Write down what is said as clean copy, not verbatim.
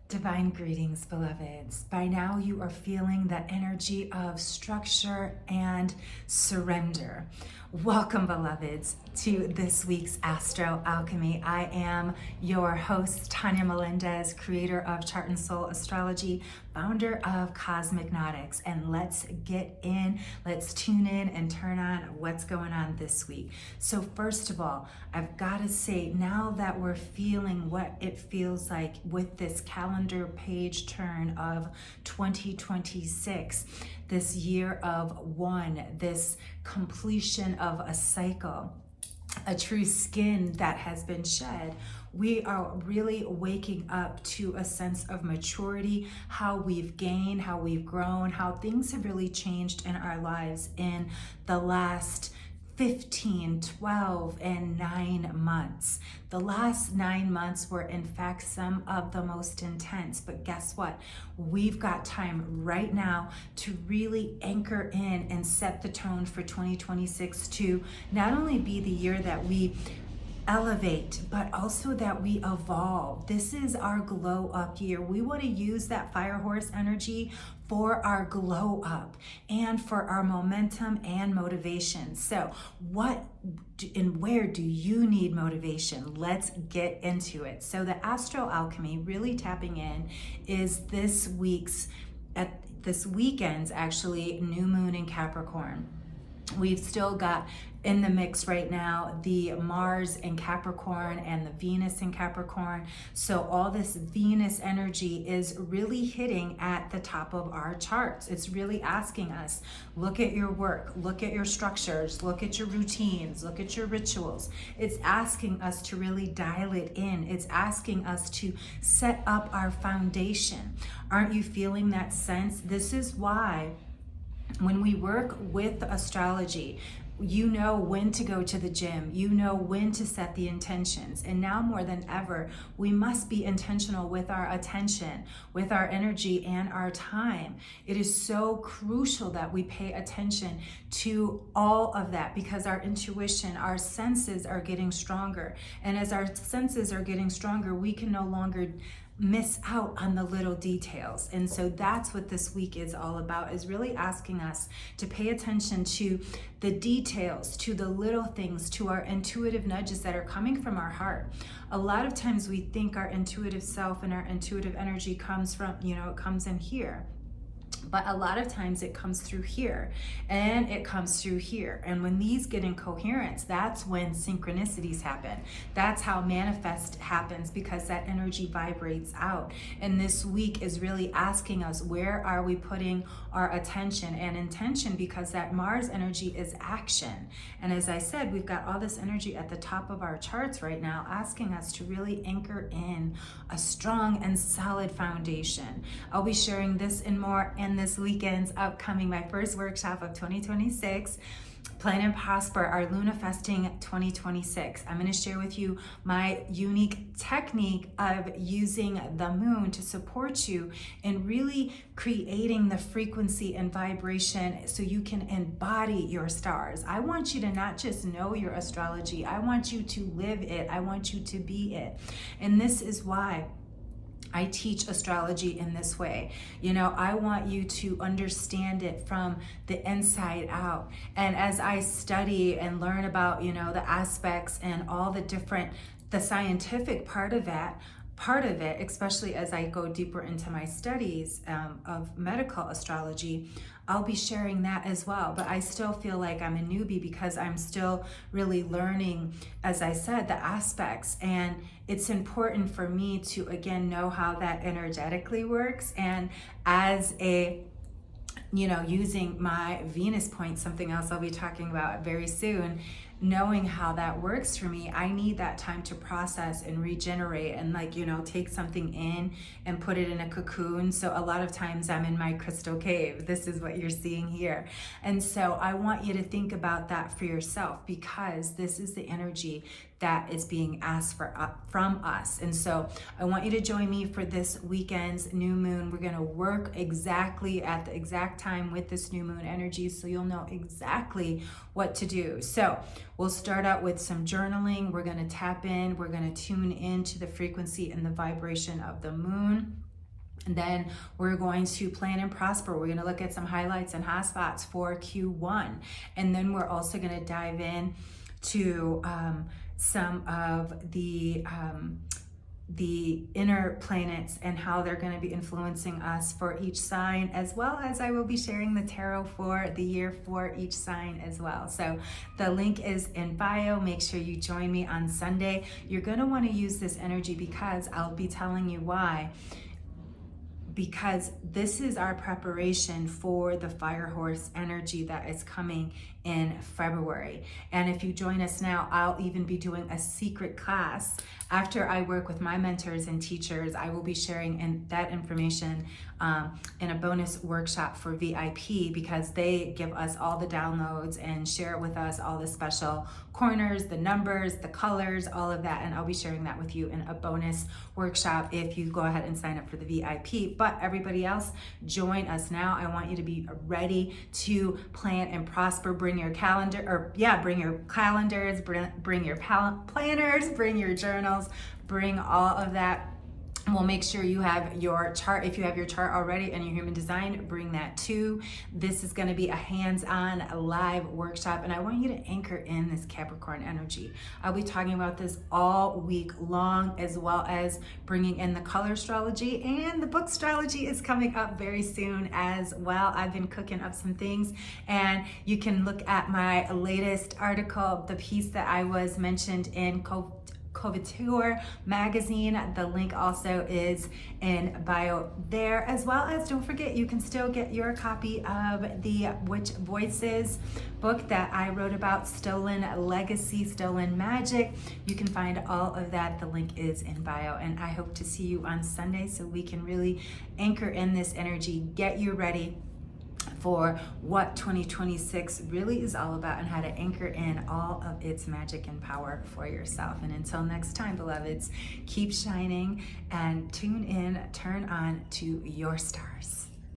Divine greetings, beloveds. By now you are feeling that energy of structure and surrender. Welcome, beloveds, to this week's Astro Alchemy. I am your host, Tanya Melendez, creator of Chart and Soul Astrology, founder of Cosmic Nautics. And let's get in, let's tune in and turn on what's going on this week. So first of all, I've got to say, now that we're feeling what it feels like with this calendar page turn of 2026, this year of one, this completion of a cycle, a true skin that has been shed, we are really waking up to a sense of maturity, how we've gained, how we've grown, how things have really changed in our lives in the last 15, 12, and 9 months. The last 9 months were in fact some of the most intense, but guess what? We've got time right now to really anchor in and set the tone for 2026 to not only be the year that we elevate, but also that we evolve. This is our glow up year. We want to use that fire horse energy for our glow up and for our momentum and motivation. So what and where do you need motivation? Let's get into it. So the Astro Alchemy, really tapping in, is this weekend's actually new moon in Capricorn. We've still got in the mix right now the Mars in Capricorn and the Venus in Capricorn. So all this Venus energy is really hitting at the top of our charts. It's really asking us, look at your work, look at your structures, look at your routines, look at your rituals. It's asking us to really dial it in. It's asking us to set up our foundation. Aren't you feeling that sense? This is why when we work with astrology, you know when to go to the gym, you know when to set the intentions. And now more than ever, we must be intentional with our attention, with our energy and our time. It is so crucial that we pay attention to all of that because our intuition, our senses are getting stronger. And as our senses are getting stronger, we can no longer miss out on the little details. And so that's what this week is all about, is really asking us to pay attention to the details, to the little things, to our intuitive nudges that are coming from our heart. A lot of times we think our intuitive self and our intuitive energy comes from, it comes in here. But a lot of times it comes through here and it comes through here. And when these get in coherence, that's when synchronicities happen. That's how manifest happens, because that energy vibrates out. And this week is really asking us, where are we putting our attention and intention? Because that Mars energy is action. And as I said, we've got all this energy at the top of our charts right now, asking us to really anchor in a strong and solid foundation. I'll be sharing this and more in this weekend's upcoming, my first workshop of 2026, Plan and Prosper, our Lunafesting 2026. I'm going to share with you my unique technique of using the moon to support you in really creating the frequency and vibration so you can embody your stars. I want you to not just know your astrology, I want you to live it, I want you to be it. And this is why I teach astrology in this way. I want you to understand it from the inside out. And as I study and learn about, the aspects and all the scientific part of it, especially as I go deeper into my studies of medical astrology, I'll be sharing that as well. But I still feel like I'm a newbie because I'm still really learning, as I said, the aspects. And it's important for me to, again, know how that energetically works. And as using my Venus point, something else I'll be talking about very soon, knowing how that works for me, I need that time to process and regenerate and take something in and put it in a cocoon. So a lot of times I'm in my crystal cave. This is what you're seeing here. And so I want you to think about that for yourself, because this is the energy that is being asked from us. And so I want you to join me for this weekend's new moon. We're going to work exactly at the exact time with this new moon energy, so you'll know exactly what to do. So we'll start out with some journaling. We're going to tap in. We're going to tune into the frequency and the vibration of the moon. And then we're going to plan and prosper. We're going to look at some highlights and hotspots for Q1. And then we're also going to dive in to some of the inner planets and how they're going to be influencing us for each sign, as well as I will be sharing the tarot for the year for each sign as well. So the link is in bio. Make sure you join me on Sunday. You're going to want to use this energy because I'll be telling you why. Because this is our preparation for the fire horse energy that is coming in February. And if you join us now, I'll even be doing a secret class. After I work with my mentors and teachers, I will be sharing that information in a bonus workshop for VIP, because they give us all the downloads and share with us all the special corners, the numbers, the colors, all of that. And I'll be sharing that with you in a bonus workshop if you go ahead and sign up for the VIP. But everybody else, join us now. I want you to be ready to plan and prosper. Bring your calendar, bring your calendars, bring your planners, bring your journals, bring all of that. We'll make sure you have your chart. If you have your chart already and your human design, bring that too. This is going to be a hands-on live workshop, and I want you to anchor in this Capricorn energy. I'll be talking about this all week long, as well as bringing in the color astrology, and the book astrology is coming up very soon as well. I've been cooking up some things, and you can look at my latest article, the piece that I was mentioned in Couture magazine. The link also is in bio there, as well as don't forget, you can still get your copy of the Witch Voices book that I wrote about, Stolen Legacy, Stolen Magic. You can find all of that. The link is in bio, and I hope to see you on Sunday so we can really anchor in this energy, get you ready for what 2026 really is all about, and how to anchor in all of its magic and power for yourself. And until next time, beloveds, keep shining and tune in, turn on to your stars.